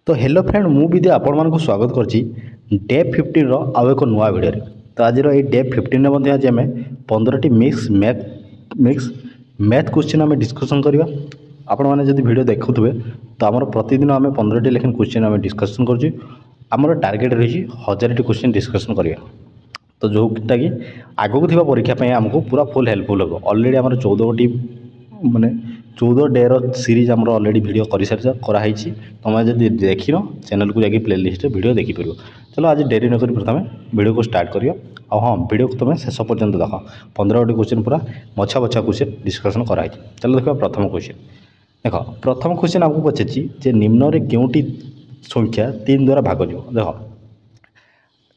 तो hello friend मु विद्या आपण मानक स्वागत करछि डे 15 रो आउ एक नुआ वीडियो रे। तो आज रो ए डे 15 रे मध्ये आज हमें 15 टी मिक्स मैथ क्वेश्चन हमें डिस्कशन करबा। आपण माने जदि वीडियो देखुथबे तो हमर प्रतिदिन हमें 15 टी लेखन क्वेश्चन हमें डिस्कशन करछि। हमर टारगेट रही 1000 टी क्वेश्चन डिस्कशन करबा। तो जोटा कि आगक थिबा परीक्षा पे हमको पूरा फुल हेल्पफुल हो। ऑलरेडी हमर 14 टी माने 14 डे रो सीरीज हमर ऑलरेडी वीडियो करि सारी कराई तुम जब देख चैनल को जाकि प्लेलिस्ट वीडियो देखिपर। चलो आज डेरी नक प्रथम वीडियो को स्टार्ट करियो। हाँ वीडियो को तुम शेष पर्यंत देख 15 क्वेश्चन पूरा बछा बछा क्वेश्चन डिस्कसन कराई। चलो देखा प्रथम क्वेश्चन। देख प्रथम क्वेश्चन आपको पचारि निम्न रे केउटी संख्या 3 द्वारा भाग जो। देख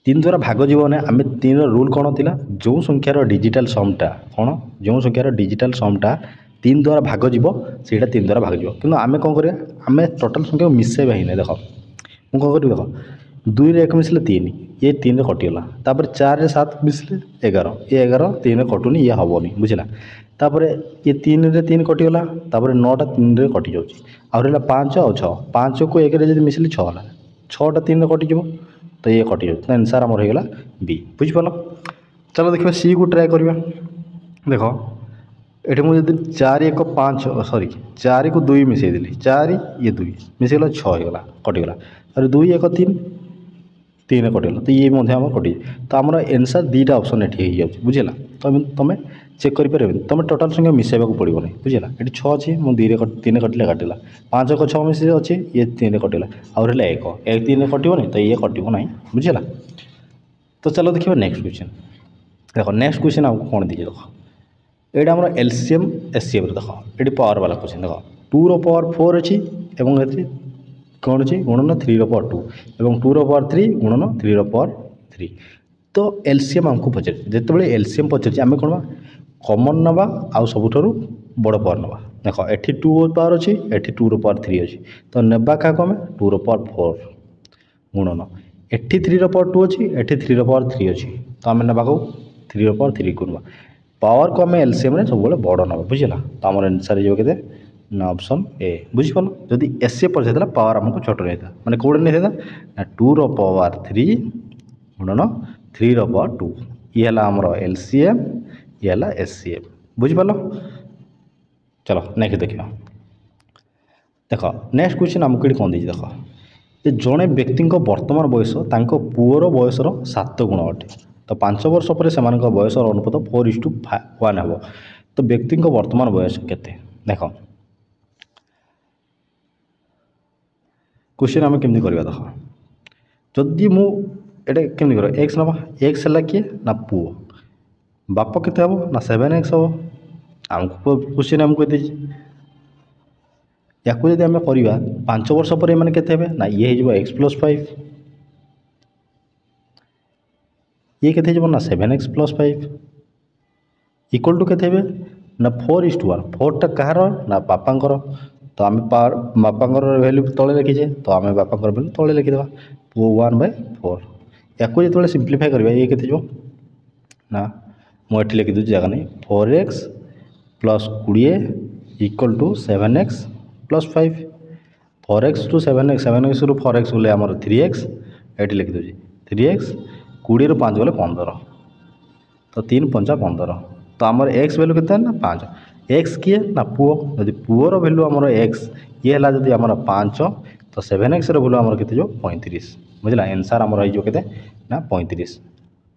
3 द्वारा भाग जीवन आम 3 रूल कौन थी जो संख्यार डिजिटल समटा कौन जो संख्यार डिजिटल समटा 3 द्वारा भाग जीव से 3 द्वारा भाग जीव कि आम कौन करें आम टोटाल संख्या मिसेबा ही ना। देख मुझे कौन करी देख 2 रे 1 मिसले 3 ये 3 रे कटिगला। तापर 4 रे 7 मिसले 11 ये 11 3 रे कटुनी ये हेनी बुझला। तापर ये 3 रे 3 कटिगला। तापर 9 टा 3 रे कटि जाउची आ रहला 5 और 6 5 को 1 रे जदि मिसले 6 होला 6 टा 3 रे कटि जीव तो ये कटि जाउची। आंसर हमर हो गला बी बुझ पालो। चलो देखिए सी को ट्राई करबा। देखो ये मुझे 4 1 5 सॉरी 4 को 2 मिसई देली 4 ये 2 मिसैगला 6 होगा कटिगला और 2 1 3 3 कटिगला तो ये कटि तो आम एनसर दुटा ऑप्शन ये बुझेगा। तो तुम चेक कर तुम टोटाल संख्या मिसेबा पड़ो नहीं बुझेगा। ये 6 अच्छे मुझे 3 कटिले काटिला 5 को 6 मिस अच्छे ये 3 कटिला आउ 1 3 कटो नहीं तो ये कटो ना बुझेगा। तो चलो देखिए नेक्स्ट क्वेश्चन। देखो नेक्स्ट क्वेश्चन आपको कौन दीजिए देख ये आम एलसीएम एससीएम देख ये पावर वाला क्वेश्चन देख 2 रो पावर 4 अच्छी और कौन अच्छी गुणन 3 रो पावर 2 और 2 रो पावर 3 गुणन 3 रो पावर 3। तो एलसीएम आमको पचार जिते एलसीएम पचार आम कौन कमन नवा आउ सब बड़ पावर नवा। देख ये 2 पावर अच्छी ये 2 रो पावर 3 अच्छी तो नेबा क्या आम 2 रो पावर 4 गुणन ये 3 रो पावर 2 अच्छी ये 3 रो पावर 3 अच्छी तो आम नेबा 3 रो पावर 3 गुणवा पावर को आम एलसीएम सब बड़ नवा बुझेगा। तो आम आंसर हो ना ऑप्शन ए बुझिपाल। जदि एससीएम पचार पावर आमको छोट नहीं था मैंने कौन नहीं था ना 2 रो पावर 3 गुणन 3 रो पावर 2 ये आमर एलसीएम ये एससीएम बुझिपाल। चलो नेक्स्ट देखिए। देख नेक्स्ट क्वेश्चन आमको ये कौन दी देख जे जड़े व्यक्ति वर्तमान बयस पुअर बयसर 7 गुण अटे। तो 5 वर्ष पर से बयसर अनुपात 4:1 हे। तो व्यक्ति वर्तमान बयस केते देख क्वेश्चन आम केमती करवा देख जदि मुझे केमती कर एक्स नवा एक्स है किए ना पुओ बाप केते हम ना 7x हम आमको क्वेश्चन आमको दे या जब आम करवा 5 वर्ष पर मैंने केते ना ये हो एक्स प्लस 5 ये केते हो ना 7x प्लस 5 इक्वल टू केते ना 4:1 4टा कहार ना बापांकर। तो आम बापांकर वैल्यू तले लिखीचे तो आम बापांकर वैल्यू तले लिखिदेवा पुओ 1/4 या जो सिंप्लीफाई करवा ये केते ना मुझे लिखिदे जगह नहीं 4x plus 20 equal to 7x plus 5 4x to 7x 7x रु 4x बोले आम 3x ये लिखिदे 3x 20 रु 5 बोले 15 तो 3 5 15 तो आमर एक्स वैल्यू के ना 5 एक्स किए ना पुओ जदि पुओर वैल्यू आमर एक्स ये है जदि आमर 5 तो 7x वैल्यू आमर के 35 बुझला। आंसर आमर हो के ना 35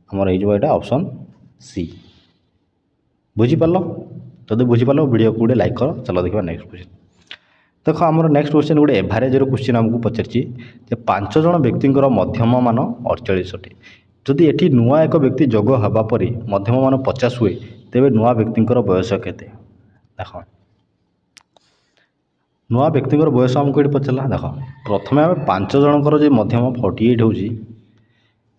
आमर हो ऑप्शन सी बुझीपाल। जब बुझीपाल वीडियो को गोटे लाइक कर। चलो देखा नेक्स्ट क्वेश्चन। देख आमर नेक्स्ट क्वेश्चन गोटे एवरेज क्वेश्चन आमको पचारि 5 जन व्यक्ति मध्यम मान 48 अटे। जदि एटी नुआ एक व्यक्ति जोग हवा पर मध्यम मान 50 हुए तेरे नुआ व्यक्ति बयस केते देख नुआ व्यक्ति बयस आमको ये पचारा। देख प्रथम आम 5 जनकर जो मध्यम 48 होची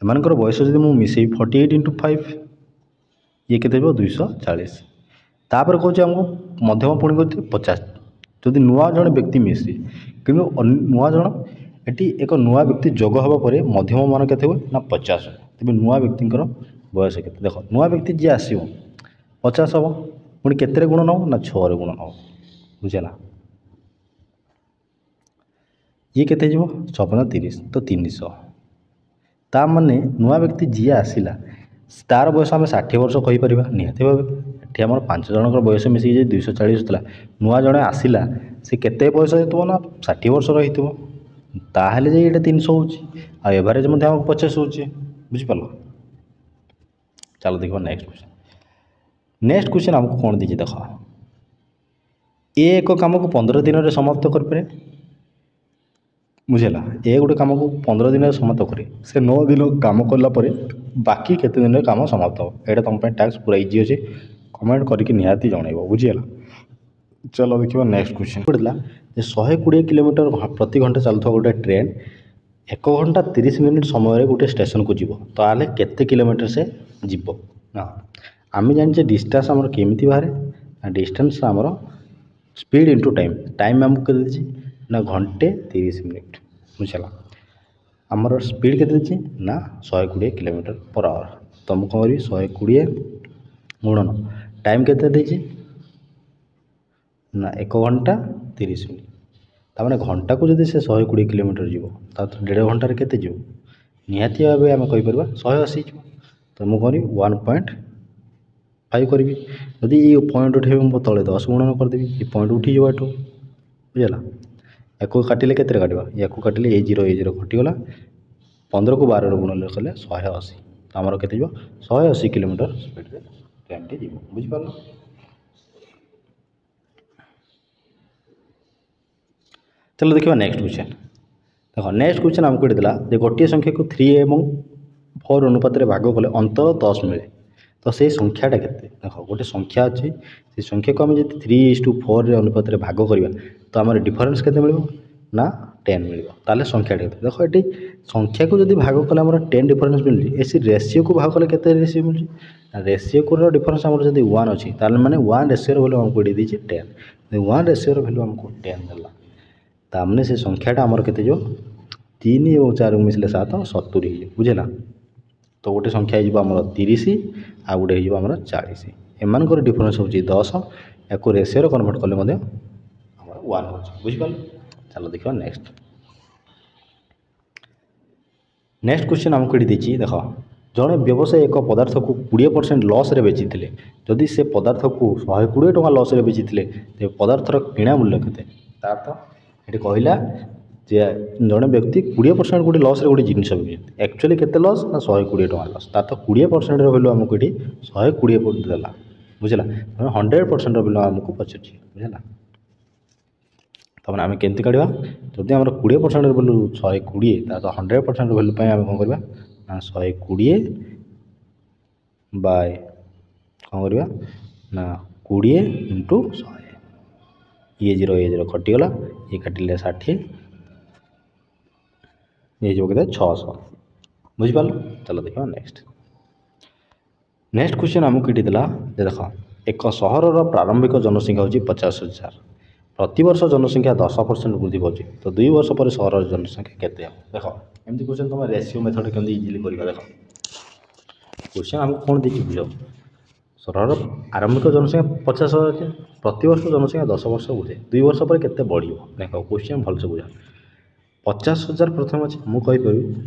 एमानकर बयस जब मुझे मिसई 48 × 5 ये केते 240 तापर कौच आमको मध्यम पुणी कर 50 जदि नुआ जन व्यक्ति मिसी कि नुआ जन एटी एक नुआ व्यक्ति जोग हवा पर मध्यम मान के ना 50 तेज नुआ व्यक्ति बयस के देख नुआ व्यक्ति जी आस 50 हम पुणी के गुण नौ ना 6 गुण नौ बुझेगा। ये केते जीवो 6×30 तो 300 ता माने नुआ व्यक्ति जी आसिला तार बयस आम 60 वर्ष कहीपर निहती भाव ये आम 5 जनकर बयस मिसिक 240 होता नुआ जड़े आसिला सी केते बयस हो ना 60 वर्ष रही ताहले जे ये 300 हो एवरेज 50 हो बुझिपार। चलो देखो नेक्स्ट क्वेश्चन आमको कौन दीजिए देख ए एक कम को 15 दिन में समाप्त करें बुझेगा ए गोटे कम को 15 दिन में समाप्त करे से 9 दिन काम कलापर बाकी केते दिन में काम समाप्त हो यहाँ तुम टास्क पूरा इजी अच्छे कमेंट करके निहाती जनइब बुझीगला। चलो देखिए नेक्स्ट क्वेश्चन पड़ा 120 किलोमीटर प्रति घंटा चलुवा गोटे ट्रेन 1 घंटा 30 मिनिट समय गोटे स्टेशन को जीव ताले केते किलोमीटर से जीव ना आम जाने डिस्टेंस आमर केमी बाहर ना डिस्टेंस आमर स्पीड इंटू टाइम टाइम आमको के देती ना घंटे 30 मिनिट बुझला आमर स्पीड के देती ना 120 किलोमीटर पर आवर तो मुझे कौन करी 120 गुणन टाइम के देती ना 1 घंटा 30 मिनिट ताने घंटा को जब से 120 किलोमीटर जीव तो 1.5 घंटे केते जीव निहाती भाव आम कहीपर 180 जीव तो मुझे करी 1.5 करी जदि ये पॉइंट उठे मुझे तले 10 गुणन करदेवी ये पॉइंट उठी जाए बुझला या काटिले के काटा या काटिले ए0 कटिगला 15 को 12 गुणन कले 180 तो आमर के 180 किलोमीटर स्पीड ट्रेन टी जीव बुझिपार। चलो देखिए नेक्स्ट क्वेश्चन देख नेक्स्ट क्वेश्चन आमको देला गोटे संख्या को 3 और 4 अनुपात भाग कले अंतर 10 मिले तो से संख्याटा के देख गोटे संख्या अच्छी से संख्या को आम जो 3:4 अनुपात भाग करवा तो आम डिफरेन्स के ना 10 मिल ताले संख्याटा देख ये संख्या को जब भाग कले आम 10 डिफरेन्स मिलूँ ऐसी रेसीओ को भाग कले के रेसीओ मिलूँ रेसीओ को डिफरेन्स आम जब 1 अच्छी मैंने 1 रेसीओ भैल्यू आमको ये देती 10 1 रेसीओ भैल्यू आमको 10 देला तामने से संख्याटा आमर के 3 और 4 मिसले 7 70 बुझेगा तो गोटे संख्या होमर 30 आ गोटे होमर 40 एम डिफरेन्स हो 10 या रेसीओ कन्वर्ट कले 1 हो बुझिपार। चलो देखा नेक्स्ट क्वेश्चन आमको ये देख जड़े व्यवसायी एक पदार्थ को 20% लॉस रे बेची जदि से पदार्थ को 120 टଙ୍କା लॉस रे बेची तेज पदार्थर किणा मूल्य के ये कहला जे जड़े व्यक्ति 20% गोटे लॉस रे गोटे जिनस एक्चुअली केते लॉस ना 120 टଙ୍କା लॉस तार तो 20% भैल्यू आमको ये 120 देला बुझला 100% भैल्यू आमको पचार बुझला तब आम केमती काढ़ा जदि आम 20% भैल्यू 120 तो 100% भैल्यू आम कौन करवा ना 120 बाय कौन करवा ना 20 इंटू 100 ये 0 कटिगला ये काटिले 60 ये जो कहते 600 बुझिपार। चलो देखा नेक्स्ट क्वेश्चन आमको ये देला देख एक सहर प्रारंभिक जनसंख्या हूँ 50,000 प्रतिवर्ष जनसंख्या 10% वृद्धि पाँच तो 2 वर्ष पर सहर जनसंख्या केते देख एमती क्वेश्चन तुम रेसीओ मेथड के इजिली कर देख क्वेश्चन आमको कौन देखिए बुझ सहर आरंभिक जनसंख्या 50,000 प्रतिवर्ष जनसंख्या 10 वर्ष बुझे 2 वर्ष पर केते बढ़ियो देख क्वेश्चन भलसे बुझा 50,000 प्रथम अच्छे मुझे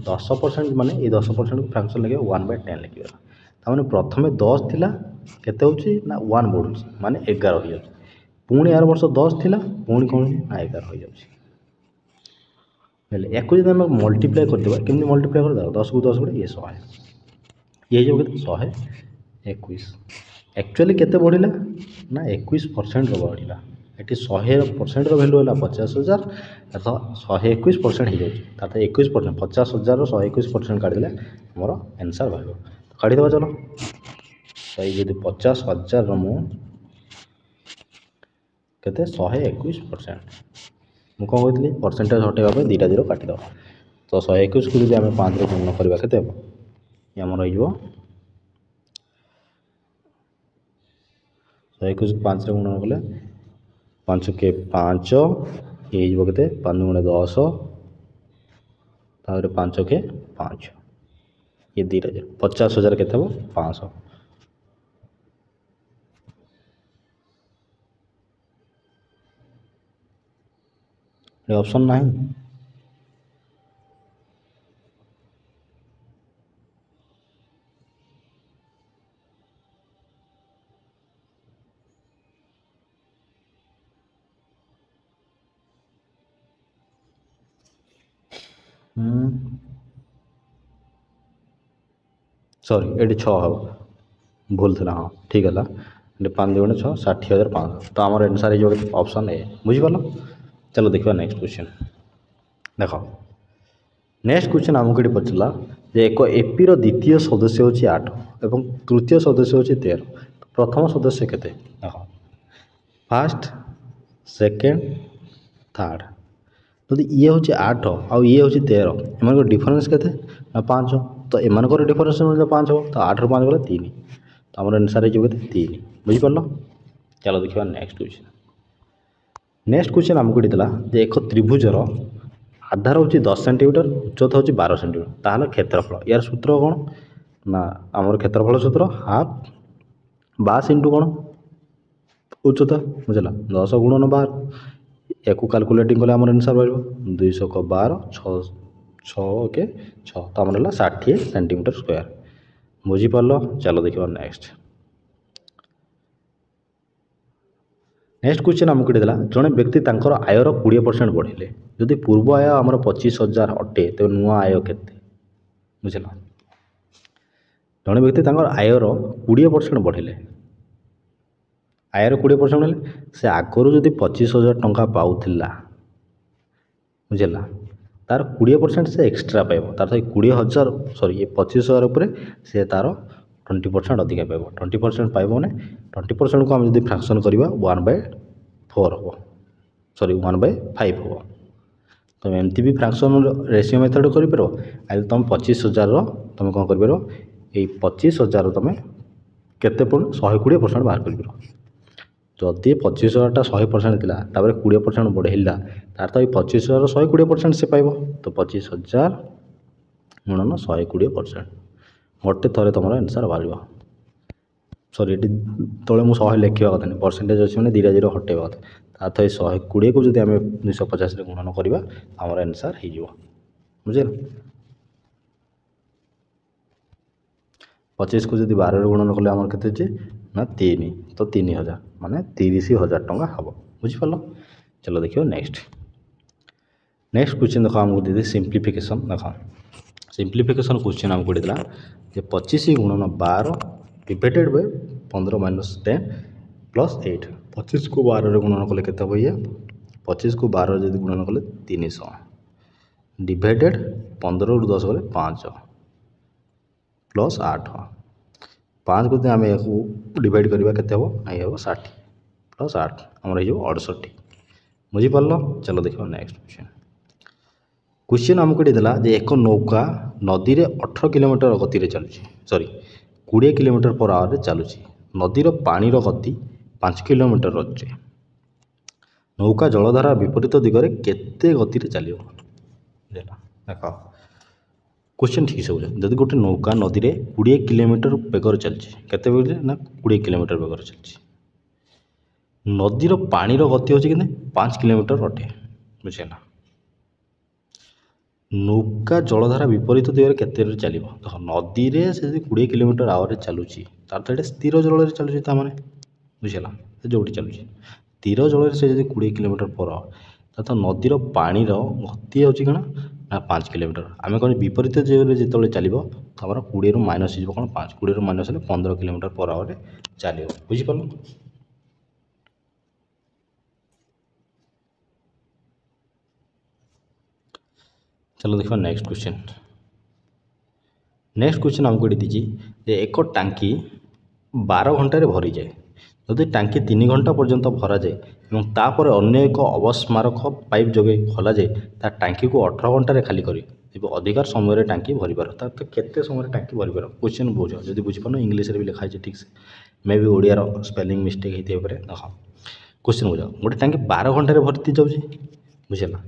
10% माने ये 10% को फ्रैक्शन लगे 1/10 लिखा ताने प्रथम 10 थिला केते होची ना 1 बढ़ू माने 11 हो जाए पुणी यार वर्ष 10 थिला पुणी कौन ना 11 हो जाए या जब आम मल्टीप्लाए करदे केमती मल्टीप्लाए कर 10 को 10 गुणे ये 100 ये जो के 121 एक्चुअली केते बढ़िला ना 21% बढ़िला ये 100% भैल्यू है 50,000 121% हो जाए 21% 50,000 121% काटिले मोर आंसर भैल्यू काढ़ीदे चलो सही जी 50,000 केते 121% मुझे कौन कहती परसेंटेज हटेगा 2टा 0 काटिदेव तो 121 को जब आम 5 गुणन करवा के आमर हो 121 को 5 गुणन कले 5 के 5 ये के 5 गुणे 10 तापर 5 के 5 ये 2टा 0 50,000 के 500 ऑप्शन ना सॉरी ये 6 हम भूल था हाँ ठीक है ये 5 2 6 60,500 तो आम आंसर हो ऑप्शन ए बुझीपाल। चलो देखा नेक्स्ट क्वेश्चन देख नेक्स्ट क्वेश्चन आमको ये पचरा जे एक एपी रो द्वितीय सदस्य हूँ 8 और तृतीय सदस्य हूँ 13 प्रथम सदस्य केते देख फास्ट सेकेंड थर्ड जदि ये हूँ 8 आउ ये हूँ 13 एम डिफरेन्स के 5 तो एम डिफरेन्स 5 हो तो 8 रू 5 गले 3 तो आम आंसर हो 3 बुझीपाल। चलो देखा नेक्स्ट क्वेश्चन नेक्स्ट क्वेश्चन आमको देला जे एक त्रिभुजर आधार हूँ 10 सेंटीमीटर उच्चता हूँ 12 सेंटीमीटर ताहले क्षेत्रफल यार सूत्र कौन ना आमर क्षेत्रफल सूत्र हाफ 12 इंटू कौन उच्चता बुझला 10 गुणन 12 या कैलकुलेटिंग कले आम आंसर रहा 200 को 12 6 के 6 तो आम 60 सेंटीमीटर स्क्वायर बुझीपाल। चलो देखा नेक्स्ट नेक्स्ट क्वेश्चन आमको देला जड़े व्यक्ति तांकर आयर 20% बढ़ेले जदि पूर्व आय आमर 25,000 अटे तो नुआ आय केते बुझल जड़े व्यक्ति तांकर आयर 20% बढ़ेले आयर 20% बढ़ेले से आगरू जदि 25,000 टंका पाउथिला बुझला तार 20% से एक्सट्रा पाइब तार 20,000 सॉरी ये 25,000 उपरे से तार 20% अधिका पाइब 20% पाइब मैंने 20% को आम जब फ्राक्शन करवा 1/4 हम सॉरी 1/5 हम तुम एमती भी फ्राक्शन रेशियो मेथड कर तुम 25,000 तुम कौन कर 25,000 तुम केते 120% बाहर कर जदि 25,000 100% थिला तापर 20% बढ़ेला तार तो 25,000 120% से पाइब तो 25,000 गुणन 120% गोटे थरे तुम आंसर बाहर सॉरी ये तले मुझे 100 लिखा कथा नहीं परसेंटेज अच्छे मैंने 2 0 हटेगा कथा ता 120 को जब आम 250 गुणन करवा आमर आंसर हो बुझे 25 को जब 12 गुणन कले आमर के ना 3 तो 3,000 माने 30,000 टंका हम बुझीपाल। चलो देखिए नेक्स्ट नेक्स्ट क्वेश्चन देख आमको दे सिंप्लीफिकेशन देख सिंप्लीफिकेशन क्वेश्चन आमको देला 25 गुणन 12 डिवाइडेड बाय 15 माइनस 10 प्लस 8 25 को 12 गुणन कले केते भैया 25 को 12 जब गुणन कले 300 डिवाइडेड 15 रू 10 गले 5 प्लस 8 5 को आम डिवाइड करवा केते हम नहीं हम 60 प्लस 8 आमर हो 68 बुझीपाल। चलो देखो नेक्स्ट क्वेश्चन क्वेश्चन आमको देला जे एक नौका नदी में 18 किलोमीटर गति चलुची सॉरी 20 किलोमीटर पर आवर चलुची नदीर पानी गति 5 किलोमीटर अच्छे नौका जलधारा विपरीत दिगरे केते गति चलो देख क्वेश्चन ठीक से बुझे जदि गोटे नौका नदी में 20 किलोमीटर बेगर चलती केते बेगर ना 20 किलोमीटर बेगर चलती नदीर पानी गति होची कि 5 किलोमीटर अटे बुझे ना नौका जलधारा विपरीत दिगरे केते चलो देख नदी में से 20 किलोमीटर आवर चलुची तार तो ये स्थिर जल चलुची ताने बुझेगा जो चलुची स्थिर जल से 20 किलोमीटर पर आवर तो नदीर पानी गति होची कौन ना 5 किलोमीटर आम कौन विपरीत जो चलो तो आम 20 रु माइनस हो कौन 5 20 रु माइनस 15 किलोमीटर पर आवर चलो बुझीपाल। चलो देखा नेक्स्ट क्वेश्चन नेक्स्ट क्वेश्चन आमको ये दीजिए एक टांकी 12 घंटे भरी जाए जदि टांकी 3 घंटा पर्यंत भरा जाए तापर अन्य एक अवस्मारक पाइप जोगे खोल जाए ता टांकी को 18 घंटे खाली कर अधिकार समय टांकी भरी पार तो केते समय टांकी भरी पार क्वेश्चन बुझ जब बुझीपार इंग्लीश भी लिखाई ठीक से मे भी ओडियार स्पेलिंग मिस्टेक होते देख क्वेश्चन बुझ गोटे टांकी 12 घंटे भर्ती जाऊँगी बुझेगा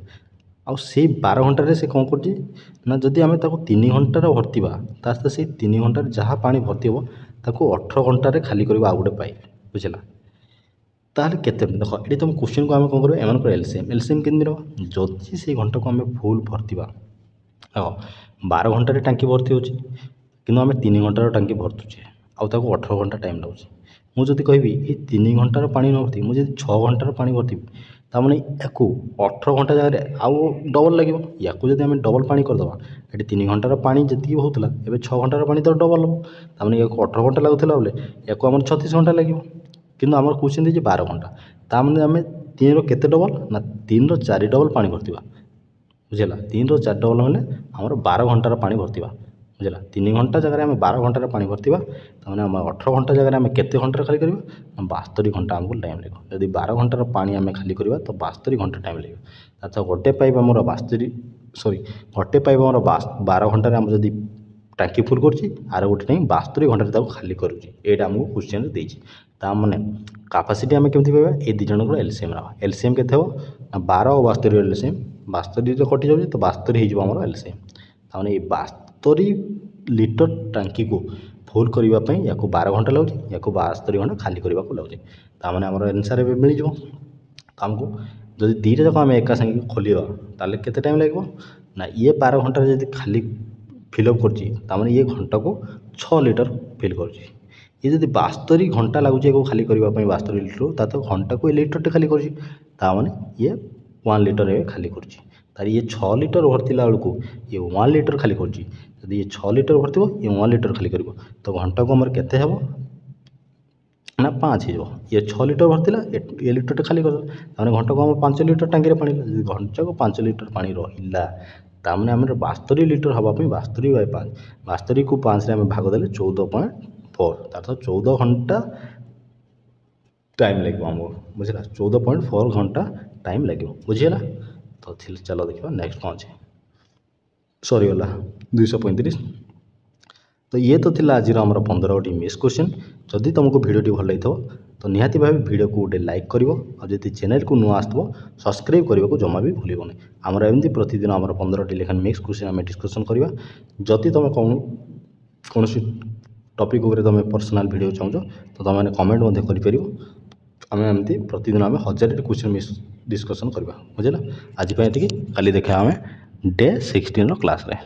आउ से 12 घंटे से कौन कर जदि आम 3 घंटार भर्तीबा तार से 3 घंटार जहाँ पानी भर्ती हम ताको 18 घंटे खाली करवा आउ गोटे पाइप बुझेगा ताहले केते देख ये तुम क्वेश्चन को आम कौन कर एम एलसीएम केमती रहा जदि से घंटा को आम फुल भर्तीबा हाँ 12 घंटे टांकी भर्ती हो कि आम 3 घंटार टांकी भर्तुचे आउ 18 घंटा टाइम लगुच मुझे कहि ये 3 घंटार पानी न भर्ती मुझे 6 घंटार पानी भर्ती ताने या 18 घंटा जगह आउ डबल लगे या जब आम डबल पानी करदे ये 3 घंटार पानी जी होता है 6 घंटार पानी तो डबल हम ताने या 18 घंटा लगुला बोले या आम 36 घंटा लगे कि आम क्वेश्चन दीजिए 12 घंटा ताने आम 3 केते डबल ना 3 4 डबल पानी भर्ती बुझेगा 3 4 डबल हेल्ले आमर 12 घंटार पानी भर्ती बुझेगा 3 घंटा जगह आम 12 घंटार पानी भर्ती ताने आम 18 घंटा जगह आम केते घंटार खाली करवा 72 घंटा आमको टाइम लगे जदि 12 घंटार पानी आम खाली करवा तो 72 घंटा टाइम लगे अर्थात गोटे पाइप आमर 72 सॉरी गोटे पाइप आमर 12 घंटे आम जब टांकी फुल करुच्ची आर गोटे टाइम 72 घंटे खाली करुच्ची यहाँ आमको क्वेश्चन देती ताने कैपेसिटी आम केमती पाइबा ये दी जन एलसीएम रहा एलसीएम के 12 और 72 एलसीएम 72 कटि जाऊँगी तो 72 होमर एलसीएम ताने ये 72 लिटर टांकी को फुल करने या 12 घंटा लगे या 72 घंटा खाली करने को लगे ताने आमर आंसर ए मिल आमको जब दीटा जाक आम एका संगे खोलिया ताले केते टाइम लगे ना ये 12 घंटा जब खाली फिलअप कर ये घंटा को 6 लिटर फिल कर ये जब 72 घंटा लगुच खाली करने 72 लिटर तो घंटा को लिटर खाली कर ये 1 लिटर खाली कर ये 6 लिटर भरती बेलू ये 1 लिटर खाली कर ये 6 लिटर भरती ये 1 लिटर खाली कर तो घंटा को आमर केते हेबो ना 5 हो ये 6 लिटर भरती ये लिटर खाली कर घंटा को आम 5 लिटर टांगी पानी घंटा को 5 लिटर पानी रहा ताने आम 72 लिटर हाँपाई 72 बाय 5 72 को 5 आम भाग देले 14.4 तार 14 घंटा टाइम लगे आमको बुझेगा 14.4 घंटा टाइम लगे बुझीगला तो चलो देखा नेक्स्ट कौन है सरीगला 235 तो ये तो थिला आज आम 15 मिस क्वेश्चन जदि तुमको भिडियो भल लगी तो निहाती भाव वीडियो को गोटे लाइक कर और जब चैनल को नुआ आसो सब्सक्राइब करने को जमा भी भूलनी आमर एमती प्रतिदिन आम 15 लेखन मिक्स क्वेश्चन आम डिस्कसन करवा जदि तुम कौन टॉपिक उपर तुम पर्सनल वीडियो चाहो तो तुमने कमेंट कर आम एमती प्रतिदिन आम 1000 क्वेश्चन मिक्स डिस्कसन करवा बुझेगा आज ये काली देखा आम डे 16 क्लास रे।